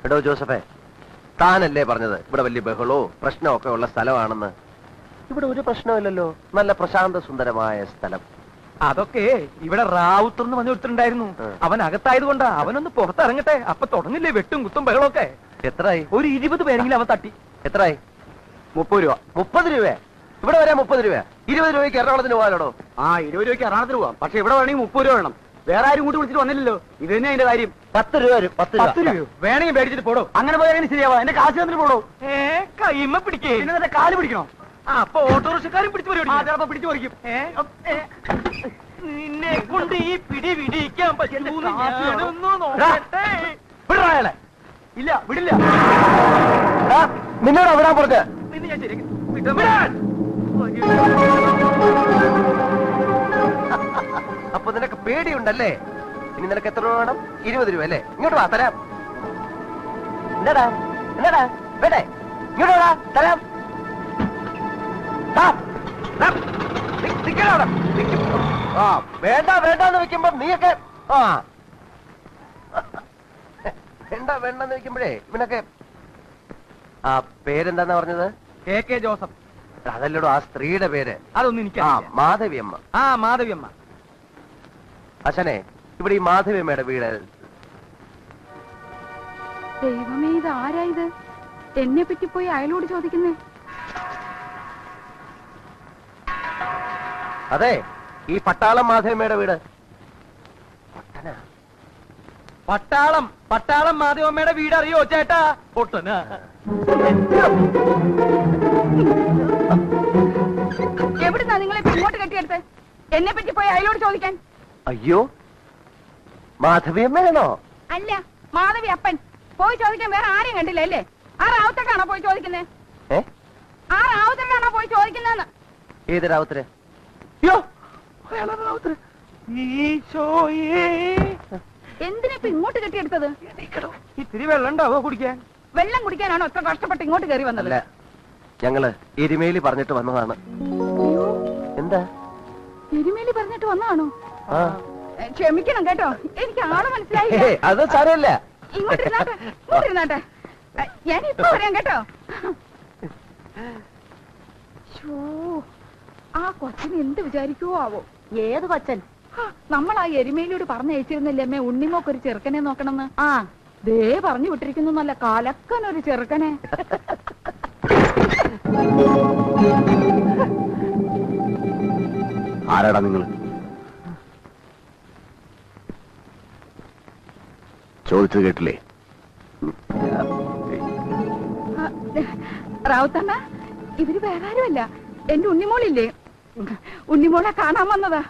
എടോ ജോസഫേ, താനല്ലേ പറഞ്ഞത് ഇവിടെ വലിയ ബഹളവും പ്രശ്നമൊക്കെ ഉള്ള സ്ഥലമാണെന്ന്? ഇവിടെ ഒരു പ്രശ്നമില്ലല്ലോ, നല്ല പ്രശാന്ത സുന്ദരമായ സ്ഥലം. അതൊക്കെ ഇവിടെ റാവുത്തർന്ന് വന്ന് കൊടുത്തിട്ടുണ്ടായിരുന്നു. അവൻ അകത്തായതുകൊണ്ടാ. അവനൊന്ന് പുറത്തിറങ്ങട്ടെ, അപ്പൊ തുടങ്ങില്ലേ വെട്ടും കുത്തും ബഹളമൊക്കെ. എത്രയായി? ഒരു 20 പേരെങ്കിലും അവൻ തട്ടി. എത്രയായി? 30 രൂപ. 30 രൂപ? ഇവിടെ വരാൻ 30 രൂപ? 20 രൂപയ്ക്ക് എറണാകുളത്തിന് പോകാനോ? 20 രൂപയ്ക്ക് എറണാകുളത്തിന് പോവാം. പക്ഷെ ഇവിടെ വേണമെങ്കിൽ 30 രൂപ വേണം. വേറെ ആരും കൂട്ടി വിളിച്ചിട്ട് വന്നില്ലല്ലോ. ഇത് തന്നെ അതിന്റെ കാര്യം. 10 രൂപ വരും. 10 രൂപ വേണമെങ്കിൽ മേടിച്ചിട്ട് പോടോ. അങ്ങനെ പോയാൽ ശരിയാവാ. എന്റെ കാശ് തന്നിട്ട് പോടോ. കൈമ പിടിക്കേ, പിന്നെ കാല് പിടിക്കണോ? അപ്പൊ ഓട്ടോറിക്ഷക്കാരും പിടിച്ചു ചിലപ്പോ പിടിച്ചു പറിക്കും. നിന്നെ കൊണ്ട് ഈ പിടി പിടിക്കാൻ പറ്റുന്നു. ഇല്ല, വിടില്ല. നിന്നോട് വിടാൻ പറഞ്ഞ നിന്നെ ഞാൻ ശരി. അപ്പൊ നിനക്ക് പേടിയുണ്ടല്ലേ? ഇനി നിനക്ക് എത്ര രൂപ വേണം? 20 രൂപ അല്ലേ? ഇങ്ങോട്ട് വാ, തരാം. എന്താടാ എന്താടാ വേണ്ടേ? ഇങ്ങോട്ട് വാ, തരാം. വേണ്ട വേണ്ടെന്ന് വെക്കുമ്പോ നീയൊക്കെ വേണ്ട വേണ്ടെന്ന് വെക്കുമ്പോഴേ ഇവനൊക്കെ. ആ പേരെന്താന്നാ പറഞ്ഞത്? KK Joseph. അതല്ലടോ ആ സ്ത്രീയുടെ പേര്. അതൊന്നും എനിക്ക് മാധവിയമ്മ. മാധവിയമ്മ. അച്ഛനെ, ഇവിടെ ഈ മാധവിയമ്മയുടെ വീട്. ദൈവമേ, ഇത് ആരായത്? എന്നെ പറ്റി പോയി അയലോട് ചോദിക്കുന്നേ. അതെ, ഈ പട്ടാളം മാധവിയമ്മയുടെ വീട്. പട്ടാളം മാധവിയമ്മയുടെ വീട് അറിയോ ചേട്ടാ? പൊട്ടന. എവിടുന്നാ നിങ്ങളെ ഇങ്ങോട്ട് കെട്ടിയെടുത്ത് എന്നെ പറ്റി പോയി അയലോട് ചോദിക്കാൻ? അയ്യോ, മാധവിയമ്മയാണോ? അല്ല, മാധവി അപ്പൻ. പോയി ചോദിക്കാൻ വേറെ ആരെയും കണ്ടില്ല അല്ലേ? ആ റാവുത്തക്കാണോ പോയി ചോദിക്കുന്നേ? ആ റാവുത്തക്കാണോ പോയി ചോദിക്കുന്നതെന്ന്? ഏത് റാവുത്തര്? എന്തിനാ ഇപ്പൊ ഇങ്ങോട്ട് കെട്ടിയെടുത്തത്? ഇത്തിരി വെള്ളം ഉണ്ടാവോ കുടിക്കാൻ? വെള്ളം കുടിക്കാനാണോ അത്ര കഷ്ടപ്പെട്ട് ഇങ്ങോട്ട് കയറി വന്നത്? ഞങ്ങള് എരുമേലി പറഞ്ഞിട്ട് വന്നതാണ്. എന്താ എരുമേലി പറഞ്ഞിട്ട് വന്നതാണോ? ക്ഷമിക്കണം കേട്ടോ, എനിക്ക് ആള് മനസ്സിലായില്ല. അത് സാരമില്ല. ഇങ്ങോട്ടിരുന്നാട്ടെ, ഞാൻ ഇപ്പൊ പറയാം കേട്ടോ. ആ കൊച്ചന് എന്ത് വിചാരിക്കുവോ ആവോ? ഏത് കൊച്ചൻ? നമ്മൾ ആ എരുമേലിയോട് പറഞ്ഞയച്ചിരുന്നില്ലേ അമ്മേ, ഉണ്ണിമോക്ക് ഒരു ചെറുക്കനെ നോക്കണമെന്ന്? ദേ പറഞ്ഞു വിട്ടിരിക്കുന്നു, നല്ല കലക്കനൊരു ചെറുക്കനെ. ആരാടാ നിങ്ങൾ? ചോദിച്ചത് കേട്ടില്ലേ? റാവുത്തണ്ണ, ഇവര് വേറെ ആരുമല്ല, എന്റെ ഉണ്ണിമോളില്ലേ, ഉണ്ണിമോളെ കാണാൻ വന്നതാ.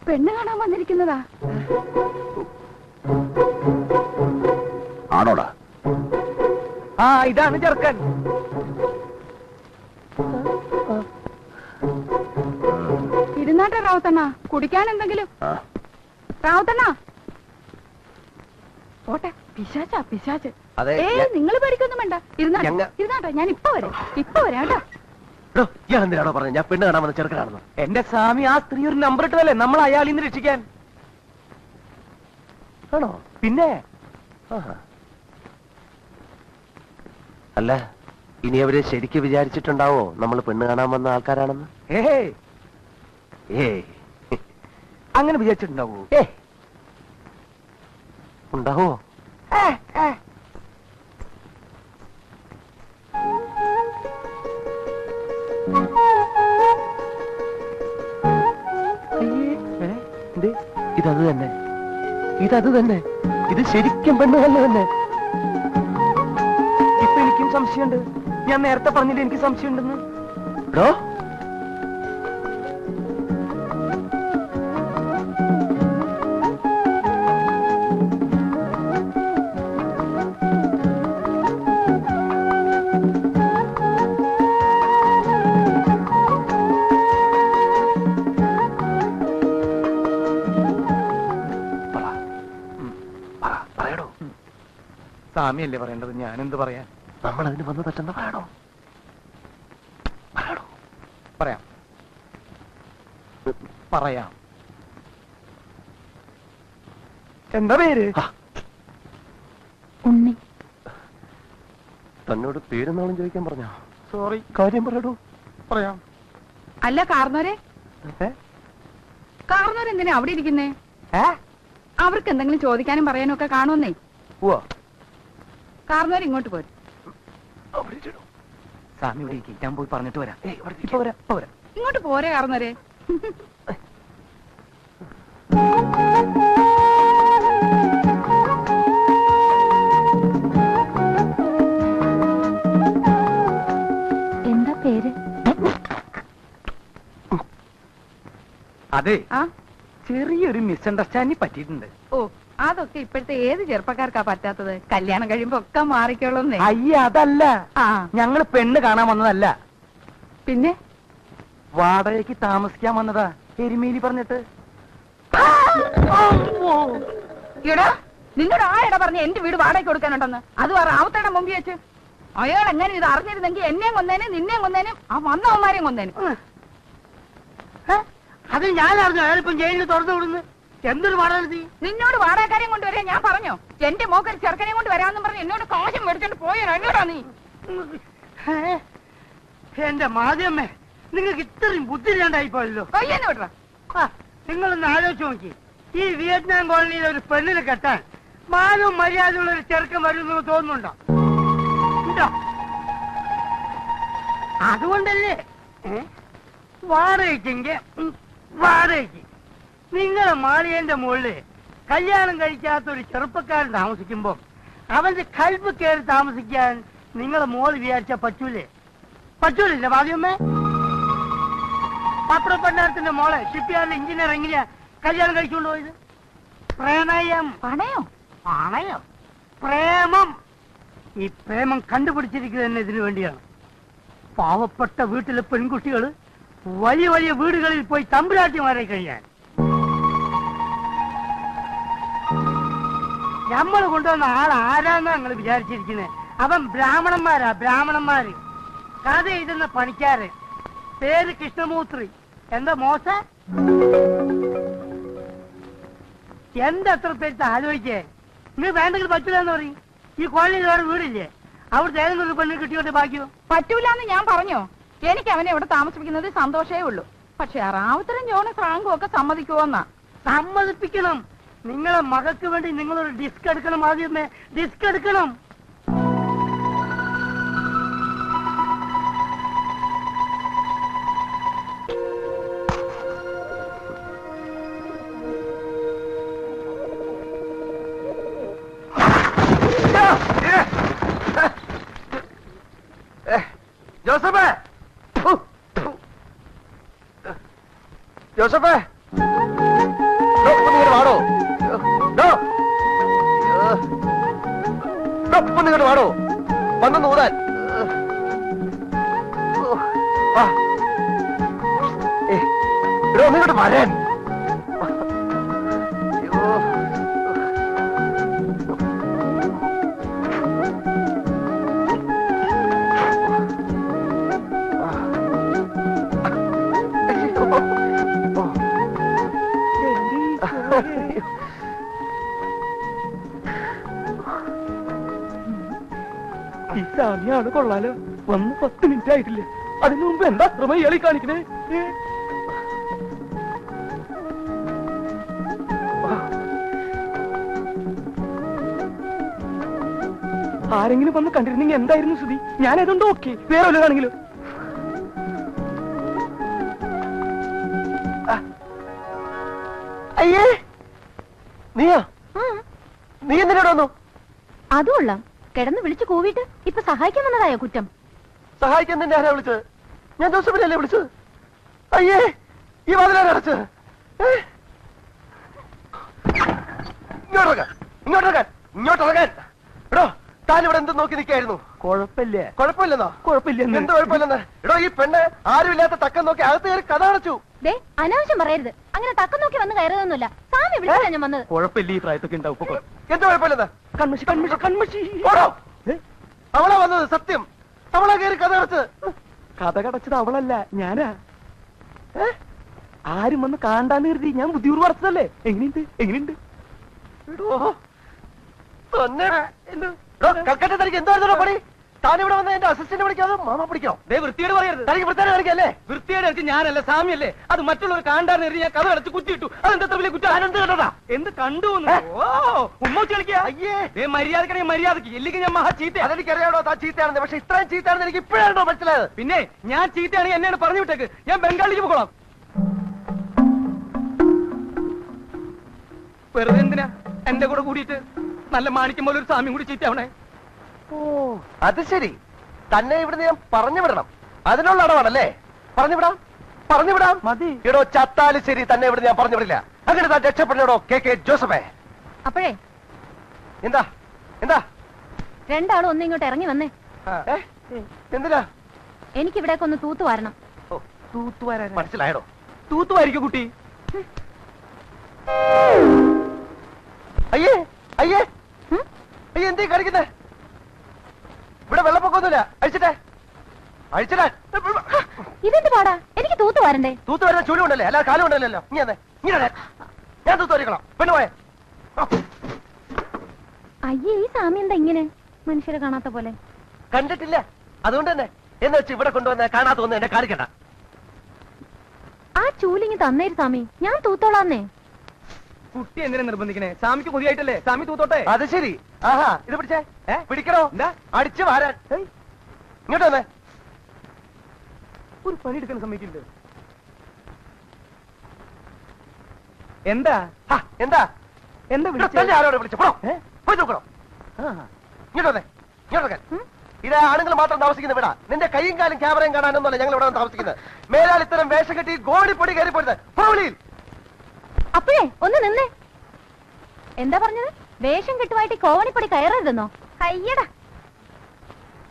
പെണ്ണ് കാണാൻ വന്നിരിക്കുന്നതാ. ആണോടാ? ഇതാണ് ചെറുക്കൻ. ഇരുന്നാട്ടെ റാവുത്തണ്ണ, കുടിക്കാൻ എന്തെങ്കിലും. റാവുത്തണ്ണ പോട്ടെ. പിശാച്ച്. നിങ്ങൾ പേടിക്കൊന്നും വേണ്ട, ഇരുന്നാട്ടെ. ഞാൻ ഇപ്പൊ വരാം കേട്ടോ. എന്തിനാണോ പറഞ്ഞത് ഞാൻ പെണ്ണ് കാണാൻ വന്ന ചെറുക്കനാണെന്ന്? എന്റെ സ്വാമി, ആ സ്ത്രീ ഒരു നമ്പർ ഇട്ടതല്ലേ നമ്മൾ അയാളിൽ നിന്ന് രക്ഷിക്കാൻ. ആണോ? പിന്നെ അല്ല, ഇനി അവര് ശരിക്ക് വിചാരിച്ചിട്ടുണ്ടാവോ നമ്മൾ പെണ്ണ് കാണാൻ വന്ന ആൾക്കാരാണെന്ന്? അങ്ങനെ വിചാരിച്ചിട്ടുണ്ടാവോ? ഉണ്ടാവോ? ഇതത് തന്നെ. ഇത് ശരിക്കും പെണ്ണ് തന്നെ. ഇപ്പൊ എനിക്കും സംശയമുണ്ട്. ഞാൻ നേരത്തെ പറഞ്ഞില്ല എനിക്ക് സംശയമുണ്ടെന്ന്. സ്വാമിയല്ലേ പറയേണ്ടത്, ഞാനെന്ത് പറയാൻ? നമ്മൾ അതിന് വന്ന് തെറ്റെന്ന് പറയണോ? പറയാം. എന്താ പേര്? ഉണ്ണി. തന്നോട് പേരെന്നാളും ചോദിക്കാൻ പറഞ്ഞോ? സോറി. കാര്യം പറയടോ. പറയാം. അല്ല കാർന്നോരെ എന്തിനാ അവിടെ ഇരിക്കുന്നേ? അവർക്ക് എന്തെങ്കിലും ചോദിക്കാനും പറയാനും ഒക്കെ കാണുമെന്നേ. കാർന്നോര് ഇങ്ങോട്ട് പോരും. സ്വാമി ഇവിടെ ഇരിക്കും, ഞാൻ പോയി പറഞ്ഞിട്ട് വരാം. ഇങ്ങോട്ട് പോരെ കാർന്നോരെ. എന്താ പേര്? അതെ, ആ ചെറിയൊരു മിസ്അണ്ടർസ്റ്റാൻഡിങ് പറ്റിയിട്ടുണ്ട്. ഓ, അതൊക്കെ ഇപ്പോഴത്തെ ഏത് ചെറുപ്പക്കാർക്കാ പറ്റാത്തത്? കല്യാണം കഴിയുമ്പോ ഒക്കെ മാറിക്കോളുന്നേ. അയ്യ അതല്ല, ആ ഞങ്ങള് പെണ്ണ് കാണാൻ വന്നതല്ല, പിന്നെ വാടകയ്ക്ക് താമസിക്കാൻ വന്നതാ. എരുമേലി പറഞ്ഞിട്ട്. ഇടാ, നിന്നോട് ആ ഇട പറഞ്ഞ എന്റെ വീട് വാടകയ്ക്ക് കൊടുക്കാനുണ്ടെന്ന്. അത് റാവത്തയുടെ മുമ്പിൽ വെച്ച് അയാൾ എങ്ങനെ ഇത് അറിഞ്ഞിരുന്നെങ്കിൽ എന്നെയും കൊന്നേനും നിന്നെയും കൊന്നേനും ആ വന്നവന്മാരെയും കൊന്നേനും. അത് ഞാൻ അറിഞ്ഞു. അയാളിപ്പം ജയിലിൽ തുറന്നു വിടുന്നു. എന്തൊരു വാടക? നിന്നോട് വാടകക്കാരെയും കൊണ്ടുവരാൻ ഞാൻ പറഞ്ഞോ? എന്റെ മോക്കൊരു ചെറുക്കനെയും കൊണ്ട് വരാമെന്നും പറഞ്ഞ് എന്നോട് കാശം മേടിച്ചോണ്ട് പോയോ? എന്നോടാ നീ? എന്റെ മാധ്യമേ, നിങ്ങൾക്ക് ഇത്രയും ബുദ്ധിയില്ലാണ്ടായിപ്പോയല്ലോ. കൊയ്യെന്ന് വിടറ. നിങ്ങളൊന്ന് ആലോചിച്ച് നോക്കി, ഈ വിയറ്റ്നാം കോളനിയിൽ ഒരു പെണ്ണിനെ കെട്ടാൻ മാനവും മര്യാദയുള്ള ഒരു ചെറുക്കൻ വരുമെന്ന് തോന്നുന്നുണ്ടോ? ഉണ്ടോ? അതുകൊണ്ടല്ലേ വാടകയ്ക്കെങ്കിൽ വാടകയ്ക്ക് നിങ്ങളെ മാളികന്റെ മുകളില് കല്യാണം കഴിക്കാത്ത ഒരു ചെറുപ്പക്കാരൻ താമസിക്കുമ്പോ അവന്റെ കൽബ് കയറി താമസിക്കാൻ നിങ്ങളെ മോള് വിചാരിച്ചാ പറ്റൂലേ? പറ്റൂലില്ല ഭാഗ്യമ്മേ? പപ്പട പണ്ടാരത്തിന്റെ മോളെ ഷിപ്പ്യാർഡിൽ എഞ്ചിനീയർ എങ്ങനെയാ കല്യാണം കഴിച്ചുകൊണ്ട് പോയത്? പ്രണയം. പണയോ? പണയം, പ്രേമം. ഈ പ്രേമം കണ്ടുപിടിച്ചിരിക്കുന്നത് തന്നെ ഇതിനു വേണ്ടിയാണ്. പാവപ്പെട്ട വീട്ടിലെ പെൺകുട്ടികൾ വലിയ വലിയ വീടുകളിൽ പോയി തമ്പുരാട്ടിമാരെ കഴിയാൻ. നമ്മൾ കൊണ്ടുവന്ന ആൾ ആരാന്നാ നിങ്ങൾ വിചാരിച്ചിരിക്കുന്നത്? അവൻ ബ്രാഹ്മണന്മാരാ, ബ്രാഹ്മണന്മാര്. കഥ എഴുതുന്ന പണിക്കാര്. പേര് കൃഷ്ണമൂർത്തി. എന്താ മോശ? എന്തത്ര പേര് ആലോചിച്ചേ? നിങ്ങൾ വേണ്ടെങ്കിൽ പറ്റൂലെന്ന് പറയും. ഈ കോളനിയിൽ വേറെ വീടില്ലേ? അവിടുത്തെ ഏതെങ്കിലും ഒരു പെണ്ണിന് കിട്ടിയോട്ടെ ബാക്കിയോ? പറ്റൂലെന്ന് ഞാൻ പറഞ്ഞോ? എനിക്ക് അവനെ ഇവിടെ താമസിപ്പിക്കുന്നത് സന്തോഷമേ ഉള്ളൂ. പക്ഷെ റാവുത്തരും ജോണി ഫ്രാങ്കും ഒക്കെ സമ്മതിക്കുവോന്നാ? സമ്മതിപ്പിക്കണം. നിങ്ങളെ മകൾക്ക് വേണ്ടി നിങ്ങളൊരു ഡിസ്ക് എടുക്കണം. ആദ്യമേ ഡിസ്ക് എടുക്കണം. ജോസഫേ, ജോസഫേ, വാടോ. നിങ്ങോട്ട് വാടോ, വന്നു ഊതാൻ. നിങ്ങോട്ട് വരാൻ. ഈ സാമിയാണ് കൊള്ളാലോ. വന്ന് 10 മിനിറ്റ് ആയിട്ടില്ല. അതിനു മുമ്പ് എന്താ അത്രമ ഇയാളി കാണിക്കണേ? ആരെങ്കിലും വന്ന് കണ്ടിരുന്നെങ്കിൽ എന്തായിരുന്നു സ്ഥിതി? ഞാനതുകൊണ്ട് ഓക്കെ, വേറെ വല്ലതാണെങ്കിലും. അയ്യേ, നീയാ? നീ എന്തിനോട് വന്നു? അതുകൊള്ളാം. കിടന്ന് വിളിച്ചു കൂവിട്ട് ഇപ്പൊ സഹായിക്കാൻ വന്നതായോ കുറ്റം? സഹായിക്കാൻ തന്നെ ആരാ വിളിച്ചത്? ഞാൻ ജോസഫിനല്ലേ വിളിച്ചത്. അയ്യേ, ഈ വാതിലാണ് അടച്ചത്. ഇങ്ങോട്ടിറങ്ങാൻ. എടോ, താൻ ഇവിടെ എന്ത് നോക്കി നിൽക്കായിരുന്നു? കുഴപ്പമില്ല. കുഴപ്പമില്ലെന്നോ? കുഴപ്പമില്ല. എന്ത് കുഴപ്പമില്ലെന്ന്? എടോ, ഈ പെണ്ണ് ആരുമില്ലാത്ത തക്കം നോക്കി അകത്ത് കയറി കഥ അടച്ചു. ദേ, അനാവശ്യം പറയരുത്. അങ്ങനെ തക്കം നോക്കി വന്ന് കയറുതൊന്നുമില്ല. സ്വാമി വിളിച്ചാ ഞാൻ വന്നത്. കുഴപ്പമില്ല. ഈ പ്രായത്തൊക്കെ ഉണ്ടാവും. എന്ത് കുഴപ്പമില്ലെന്ന്? കൺമശി കൺമശി കൺമശി. ഓടോ, അവളാ വന്നത്. സത്യം, അവളാ കയറി കഥ അടച്ചത്. കഥ കടച്ചത് അവളല്ല, ഞാനാ. ആരും വന്ന് കാണാന്ന് കരുതി ഞാൻ ബുദ്ധിപൂർവ്വം അടച്ചതല്ലേ. എങ്ങനെയുണ്ട്? എടോ, കൽക്കട്ട തനിക്ക് എന്തായിരുന്നു പണി? താനിവിടെ വന്ന എന്റെ അസിസ്റ്റന്റ് വിളിക്കാതെ മാമ പിടിക്കോ? വൃത്തിയോട് പറയരുത്. തനിക്ക് വൃത്തിയോട് കളിക്കല്ലേ? വൃത്തിയോട് എനിക്ക് ഞാനല്ല സാമ്യല്ലേ. അത് മറ്റുള്ളവർ കാണ്ടാന്ന് എറിഞ്ഞ് ഞാൻ കഥ അടച്ച് കുത്തിയിട്ടു. അതെന്താ വലിയ കുറ്റം? എന്ത് കണ്ടതാ? എന്ത് കണ്ടു? ഓ ഉമ്മ കളിക്കാ. മര്യാദക്കണേ മര്യാദക്ക്, ഇല്ലെങ്കിൽ ഞാൻ മഹാ ചീത്ത. അതെനിക്കറിയാടോ താൻ ചീത്തയാണെന്ന്. പക്ഷെ ഇത്രയും ചീത്തയാണെന്ന് എനിക്ക് ഇപ്പോഴാണോ മനസ്സിലായത്? പിന്നെ ഞാൻ ചീത്തയാണെങ്കിൽ എന്നെയാണ് പറഞ്ഞു വിട്ടേക്ക്. ഞാൻ ബംഗാളിലേക്ക് പോകണം. വെറുതെ എന്തിനാ എന്റെ കൂടെ കൂടിയിട്ട് നല്ല മാണിക്കം പോലെ ഒരു സാമ്യം കൂടി ചീത്തയാവണേ? ഓ അത് ശരി. തന്നെ ഇവിടുന്ന് ഞാൻ പറഞ്ഞു വിടണം, അതിനുള്ള അടവാണല്ലേ? പറഞ്ഞു വിടാം മതി. ഇടോ ചത്താലും ശരി, തന്നെ ഇവിടെ ഞാൻ പറഞ്ഞു വിടില്ല. അങ്ങനെ താൻ രക്ഷപ്പെടണോ KK ജോസഫേ? അപ്പോഴേ എന്താ എന്താ രണ്ടാളും ഒന്ന് ഇങ്ങോട്ട് ഇറങ്ങി വന്നേ. എന്തിനാ? എനിക്കിവിടേക്ക് ഒന്ന് തൂത്തു വാരണം. തൂത്തുവാരാ? മനസ്സിലായടോ? തൂത്തുവായിരിക്കും കുട്ടി. അയ്യേ അയ്യേ ഉം? അയ്യേ എന്തേ കാണിക്കുന്നേ? ഇവിടെ വെള്ളപ്പൊക്കമൊന്നുമില്ല. അഴിച്ചിട്ടെ. ഇതെന്ത് പാടാ? എനിക്ക് തൂത്തു വാരണ്ടേ? തൂത്ത് വരുന്ന ചുഴി ഉണ്ടല്ലേ, അല്ല കാലം ഉണ്ടല്ലോ. ഇങ്ങനെ ഞാൻ തൂത്ത് വരിക്കണം. പെണ്ണു പോയെ. അയ്യേ, ഈ സാമി എന്താ ഇങ്ങനെ മനുഷ്യരെ കാണാത്ത പോലെ? കണ്ടിട്ടില്ല, അതുകൊണ്ട് തന്നെ എന്ന് വെച്ച് ഇവിടെ കൊണ്ടുവന്ന് കാണാത്ത ഒന്ന് എന്നെ കാണിക്കണ്ട. ആ ചൂലിങ്ങി തന്നേര് സാമി, ഞാൻ തൂത്തോളാന്നേ. കുട്ടി എന്തിനാ നിർബന്ധിക്കണേ? സ്വാമിക്ക് കൊതിയായിട്ടല്ലേ സ്വാമി തൂത്തോട്ടെ. അത് ശരി. ആഹാ, ഇത് പിടിച്ചേ. പിടിക്കണോ? എന്താ? അടിച്ചു വാരാൻ. ഇങ്ങോട്ട് വന്നേ. ഒരു പണി എടുക്കാൻ സമ്മതിക്കില്ല. എന്താ എന്താ എന്താ തന്നെ ആരോടെ വിളിച്ചു? പോയി നോക്കണോ? ഇങ്ങോട്ട് വന്നേ. ഇങ്ങോട്ട് വെക്കാൻ. ഇത് ആണുങ്ങൾ മാത്രം താമസിക്കുന്ന വീടാ. നിന്റെ കൈയും കാലും ക്യാമറയും കാണാനൊന്നുമല്ല ഞങ്ങൾ ഇവിടെ താമസിക്കുന്നത്. മേലാൽ ഇത്തരം വേഷം കെട്ടി ഗോടിപ്പൊടി കയറി പോരുത്. പോളിയിൽ അപ്പോഴേ ഒന്ന് നിന്നേ. എന്താ പറഞ്ഞത്? വേഷം കെട്ടുമായിട്ട് കോവണിപ്പടി കയറരുതെന്നോ? അയ്യടാ,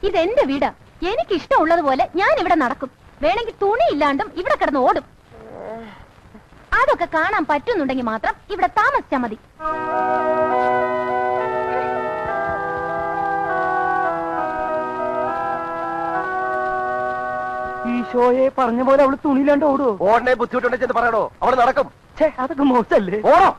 ഇതെന്റെ വീടാ. എനിക്കിഷ്ടമുള്ളതുപോലെ ഞാൻ ഇവിടെ നടക്കും. വേണമെങ്കിൽ തുണി ഇല്ലാണ്ടും ഇവിടെ കിടന്ന് ഓടും. അതൊക്കെ കാണാൻ പറ്റുന്നുണ്ടെങ്കിൽ മാത്രം ഇവിടെ താമസിച്ചാ മതി. ഈശോയെ പറഞ്ഞ പോലെ അവള് തുണിയില്ലാണ്ട് ഓടുവോ? ഓടനെ ബുദ്ധിമുട്ടുണ്ടെന്ന് ചെന്ന് പറയണോ? അവള് നടക്കും. അതൊക്കെ മോശല്ലേ? ഓടോ.